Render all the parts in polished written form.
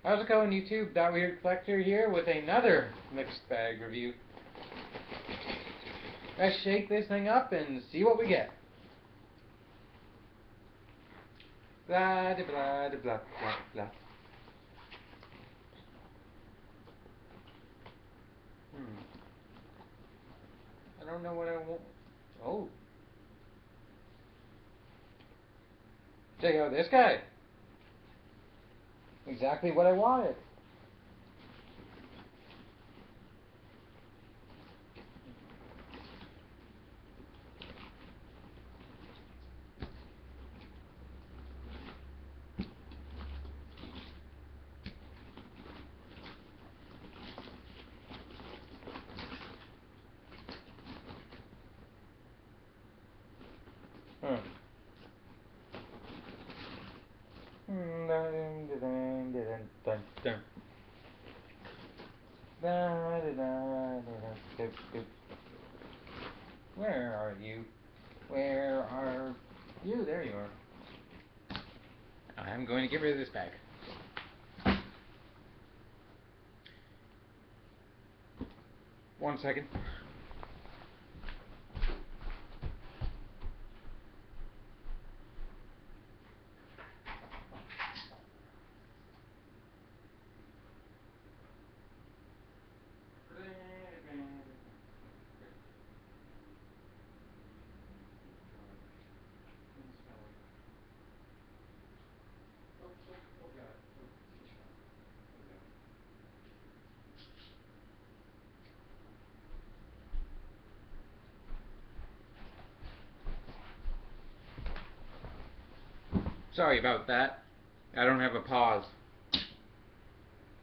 How's it going, YouTube? That Weird Collector here with another mixed bag review. Let's shake this thing up and see what we get. Blah de blah de blah blah blah. I don't know what I want. Oh. Check out this guy. Exactly what I wanted. Where are you? Where are you? There you are. I'm going to get rid of this bag. One second. Sorry about that. I don't have a pause.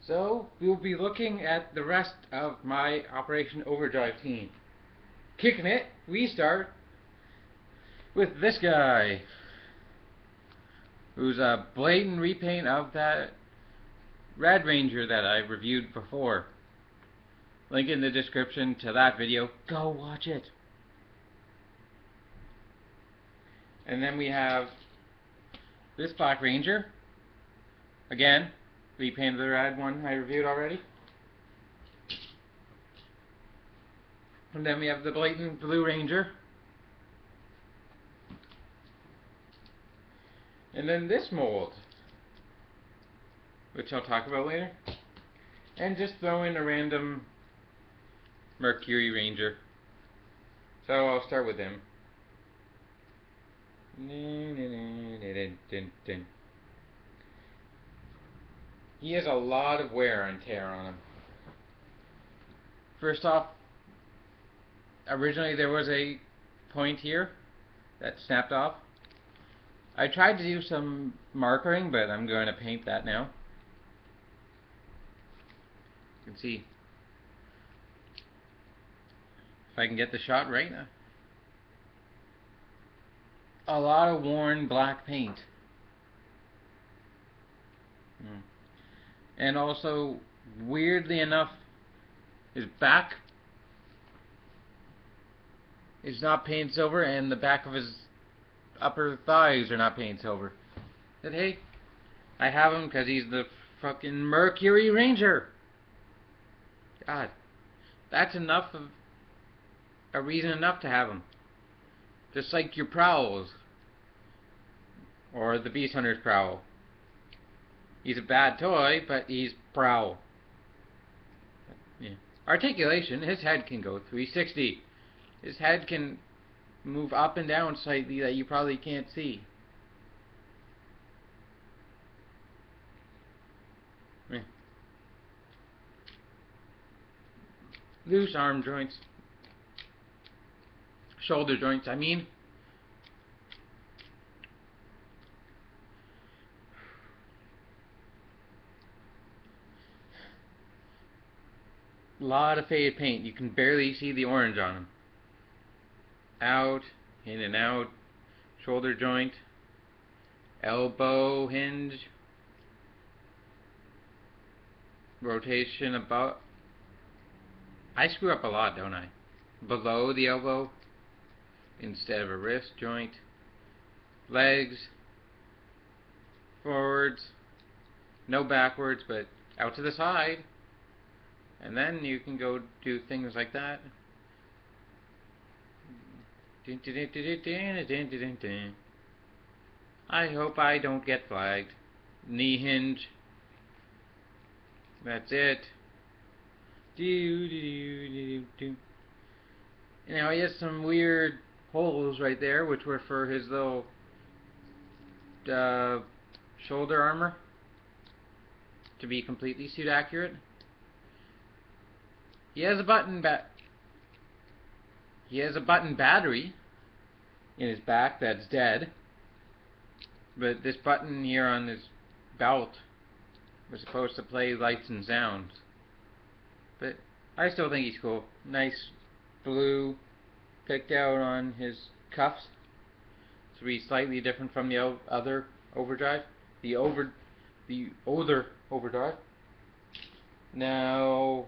So, we'll be looking at the rest of my Operation Overdrive team. Kicking it, we start with this guy, who's a blatant repaint of that Red Ranger that I reviewed before. Link in the description to that video. Go watch it. And then we have this Black Ranger. Again, repainted the red one I reviewed already. And then we have the blatant Blue Ranger. And then this mold, which I'll talk about later. And just throw in a random Mercury Ranger. So I'll start with him. He has a lot of wear and tear on him. First off, originally there was a point here that snapped off. I tried to do some markering, but I'm going to paint that now. You can see if I can get the shot right now. A lot of worn black paint. And also, weirdly enough, his back is not painted silver, and the back of his upper thighs are not painted silver. But hey, I have him because he's the fucking Mercury Ranger. God, that's enough of a reason enough to have him. Just like your Prowls, or the Beast Hunter's Prowl. He's a bad toy, but he's Prowl. Yeah. Articulation, his head can go 360. His head can move up and down slightly that you probably can't see. Yeah. Loose arm joints. Shoulder joints, I mean. A lot of faded paint. You can barely see the orange on him. Out, in and out, shoulder joint, elbow hinge, rotation about. I screw up a lot, don't I? Below the elbow instead of a wrist joint, legs, forwards, No backwards, but out to the side. And then you can go do things like that. I hope I don't get flagged. Knee hinge. That's it. Now he has some weird holes right there, which were for his little shoulder armor to be completely suit accurate. He has a button battery in his back that's dead, but this button here on his belt was supposed to play lights and sounds. But I still think he's cool. Nice blue picked out on his cuffs to be slightly different from the other overdrive. The other overdrive. Now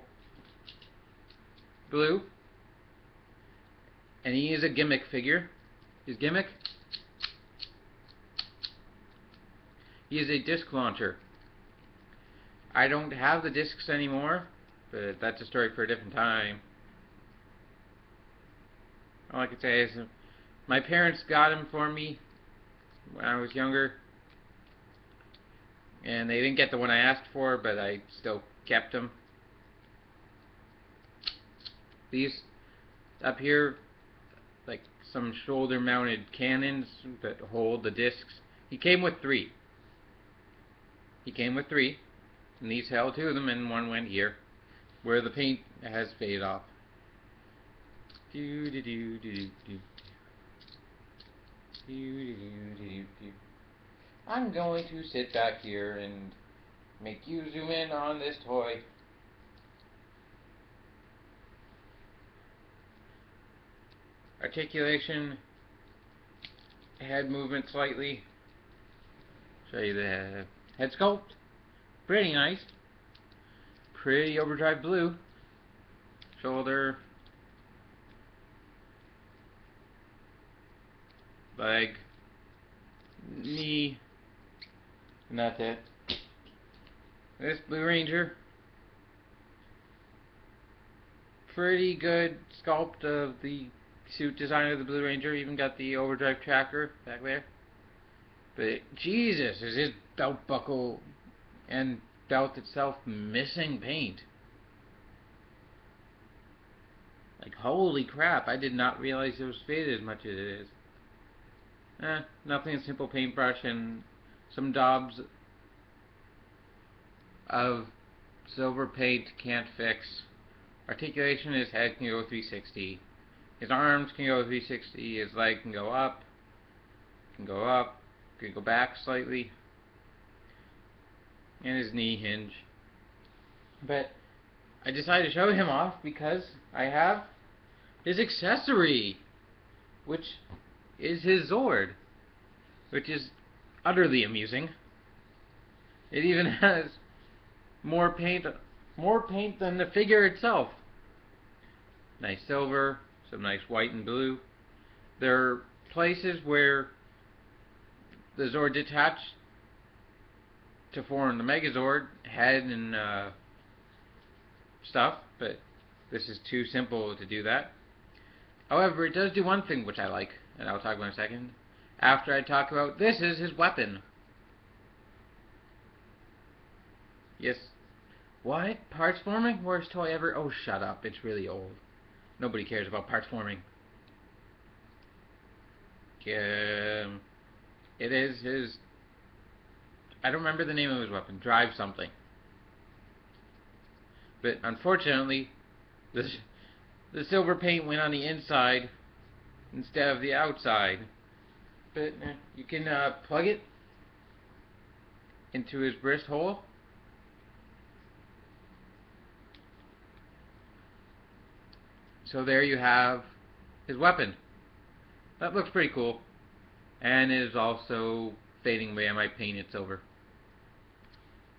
blue. And he is a gimmick figure. His gimmick? He is a disc launcher. I don't have the discs anymore, but that's a story for a different time. All I can say is my parents got him for me when I was younger, and they didn't get the one I asked for, but I still kept them. These up here, like some shoulder mounted cannons that hold the discs. He came with 3. And these held 2 of them, and one went here, where the paint has faded off. I'm going to sit back here and make you zoom in on this toy. Articulation, head movement slightly. Show you the head sculpt. Pretty nice. Pretty overdrive blue. Shoulder. Leg. Knee. And that's it. This Blue Ranger. Pretty good sculpt of the suit design of the Blue Ranger. Even got the overdrive tracker back there. But Jesus, is his belt buckle and belt itself missing paint. Like, holy crap, I did not realize it was faded as much as it is. Nothing, a simple paintbrush and some daubs of silver paint can't fix. Articulation, his head can go 360. His arms can go 360. His leg can go up. Can go back slightly. And his knee hinge. But I decided to show him off because I have his accessory, which is his Zord, which is utterly amusing. It even has more paint than the figure itself. Nice silver, some nice white and blue. There are places where the Zord detached to form the Megazord head and stuff, but this is too simple to do that. However, it does do one thing which I like, and I'll talk about in a second. After I talk about this is his weapon. Yes. What? Parts forming? Worst toy ever? Oh, shut up. It's really old. Nobody cares about parts forming. It is his... I don't remember the name of his weapon. Drive something. But unfortunately, the silver paint went on the inside instead of the outside. But you can plug it into his wrist hole. So there you have his weapon. That looks pretty cool. And is also fading away. I might paint it silver.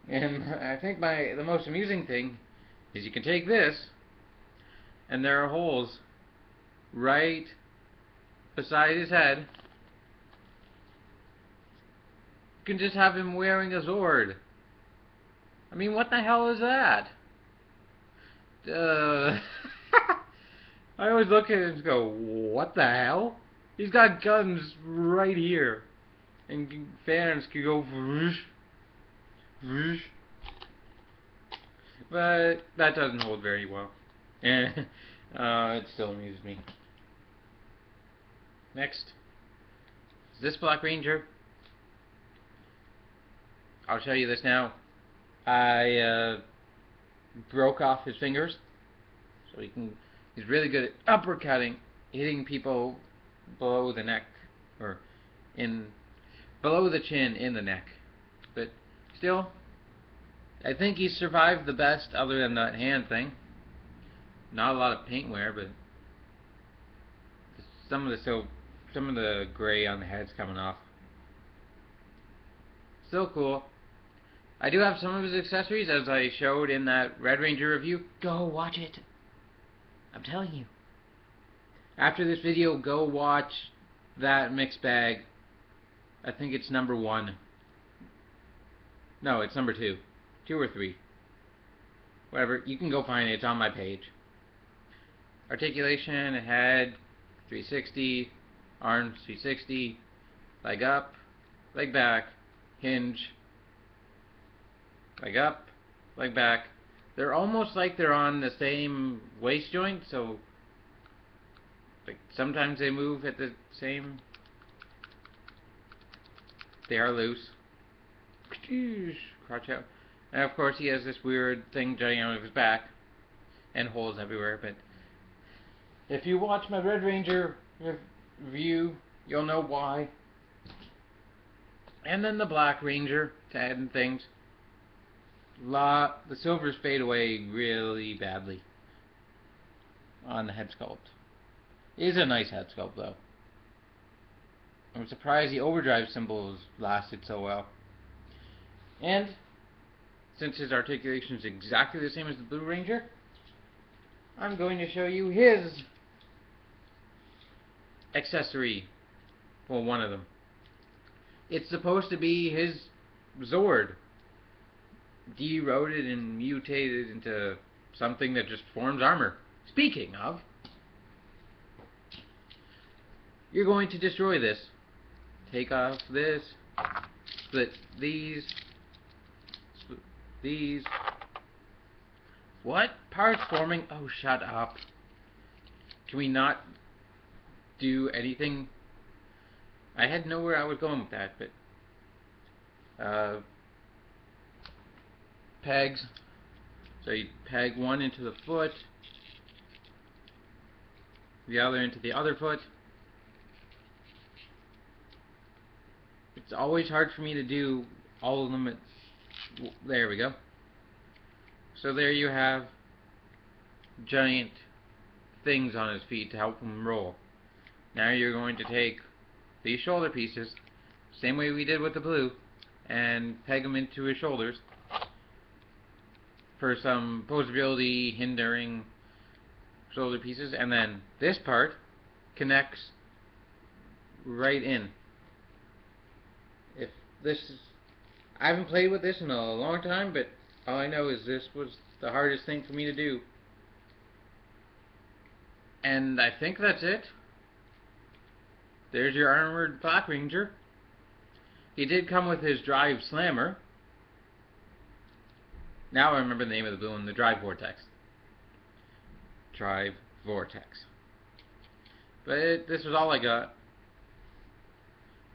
And I think the most amusing thing is you can take this, and there are holes right beside his head. You can just have him wearing a Zord. I mean, what the hell is that? I always look at it and go, what the hell? He's got guns right here. And fans can go whoosh, whoosh. But that doesn't hold very well. It still amuses me. Next. Is this Black Ranger? I'll show you this now. I broke off his fingers. So he's really good at uppercutting, hitting people below the neck. Or below the chin, in the neck. But still, I think he's survived the best other than that hand thing. Not a lot of paint wear, but some of the gray on the head's coming off. Still cool. I do have some of his accessories, as I showed in that Red Ranger review. Go watch it. I'm telling you. After this video, go watch that mixed bag. I think it's number 1. No, it's number 2. 2 or 3. Whatever. You can go find it. It's on my page. Articulation, head, 360. Arms, 360. Leg up. Leg back. Hinge. Leg up. Leg back. They're almost like they're on the same waist joint, so like sometimes they move at the same. They are loose. Crotch out. And of course he has this weird thing jutting out of his back and holes everywhere, but if you watch my Red Ranger review, you'll know why. And then the Black Ranger to add in things. The silvers fade away really badly on the head sculpt. It is a nice head sculpt though. I'm surprised the overdrive symbols lasted so well. And since his articulation is exactly the same as the Blue Ranger, I'm going to show you his accessory. Well, one of them. It's supposed to be his Zord, de-eroded and mutated into something that just forms armor. Speaking of, you're going to destroy this. Take off this, split these, split these. What? Parts forming? Oh, shut up. Can we not do anything? I had know where I was going with that, but pegs. So you peg one into the foot, the other into the other foot. It's always hard for me to do all of them there we go. So there you have giant things on his feet to help him roll. Now you're going to take these shoulder pieces, same way we did with the blue, and peg them into his shoulders for some posability hindering shoulder pieces, and then this part connects right in. If this is, I haven't played with this in a long time, but all I know is this was the hardest thing for me to do. And I think that's it. There's your armored Black Ranger. He did come with his Drive Slammer. Now I remember the name of the blue one, the Drive Vortex. Drive Vortex. But this was all I got.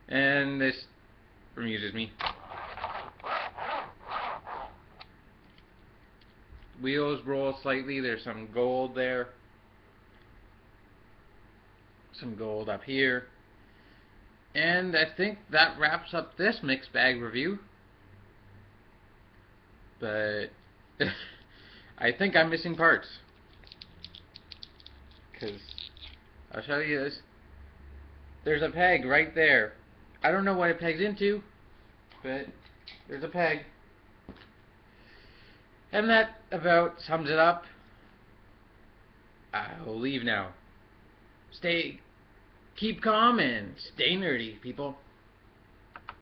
And this amuses me. Wheels roll slightly. There's some gold there. Some gold up here. And I think that wraps up this mixed bag review. But I think I'm missing parts. Because I'll show you this. There's a peg right there. I don't know what it pegs into, but there's a peg. And that about sums it up. I'll leave now. Keep calm and stay nerdy, people.